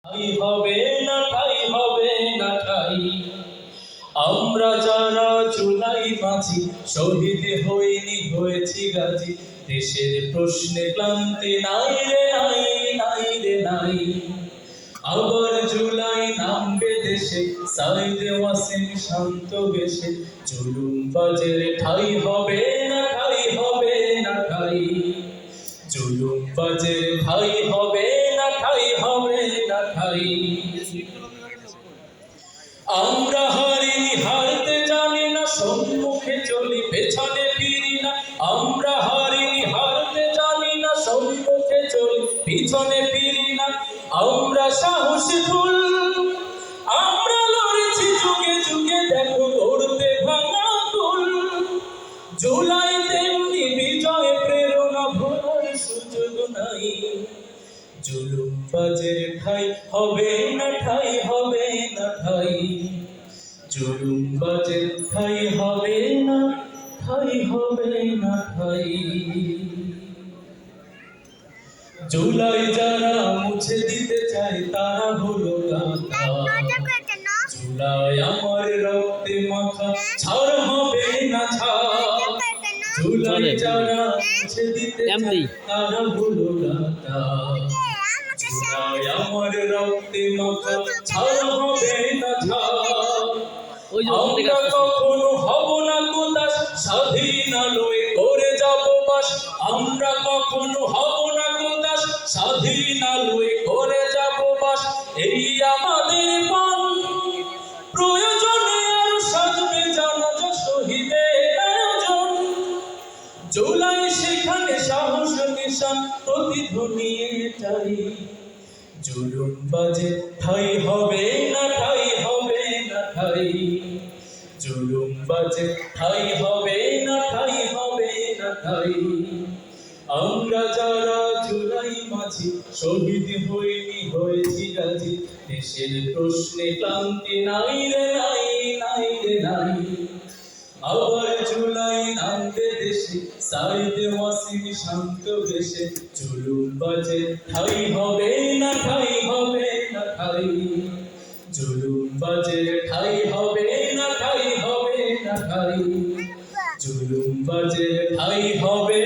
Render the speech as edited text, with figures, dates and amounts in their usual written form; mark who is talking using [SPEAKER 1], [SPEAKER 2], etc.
[SPEAKER 1] ঠাই হবে না, ঠাই হবে না ঠাই। আমরা যারা জুলাই মাঝি শহীদ হইনি, হয়েছি গাজী। দেশের প্রশ্নে ক্লান্তি নাই রে নাই, নাই রে নাই। আবার জুলাই নামবে দেশে, সাইদ ওয়াসিম শান্ত বেশে। জুলুমবাজের ঠাই হবে না, ঠাই হবে না ঠাই। জুলুমবাজের ঠাই হবে না, ঠাই হবে না ঠাই। আমরা হারিনি, হারতে জানি না, সম্মুখে চলি পেছনে ফিরি না। আমরা হারিনি, হারতে জানি না, সম্মুখে চলি পিছনে ফিরি না। আমরা সাহসী ফুল, আমরা লড়েছি যুগে যুগে, দেখো গড়তে ভাঙা কুল। জুলাই তেমনি বিজয় প্রেরণা, ভোলার সুযোগ নাই। জুলুমবাজের ঠাই হবে না, ঠাই হবে না ঠাই। জুলুমবাজের ঠাই হবে না, ঠাই হবে না ঠাই। জুলাই যারা মুছে দিতে চায় তারা হলো গাধা। জুলাই আমার রক্তে মাখা, ছাড় হবে না ছাড়। জুলাই যারা মুছে দিতে চায় তারা হলো গাধা। জুলাই আমার রক্তে মাখা, ছাড় হবে না ছাড়। আমরা কখনো হব না কোদাস, স্বাধীন আলোয় করে যাব বাস। আমরা কখনো হব না কোদাস, স্বাধীন আলোয় করে যাব বাস। এই আমাদের পান, প্রয়োজনে আর সাজবে জানাজা, শহীদের আয়োজন। জুলাই সেখানে সাহস নিশান, প্রতিধ্বনি এটাই। জুলুমবাজের ঠাই হবে না, ঠাই হবে না ঠাই। জুলুমবাজের ঠাই হবে না, ঠাই হবে না ঠাই। আমরা যারা জুলাই মাঝি শহীদ হইনি, হয়েছি গাজী। দেশের প্রশ্নে ক্লান্তি নাই রে নাই, নাই রে নাই। আবার জুলাই নামবে দেশে, সাইদ ওয়াসিম শান্ত বেশে। জুলুমবাজের ঠাই হবে না, ঠাই হবে না ঠাই। জুলুমবাজের ঠাই হবে না, ঠাই হবে না ঠাই। জুলুমবাজের ঠাই হবে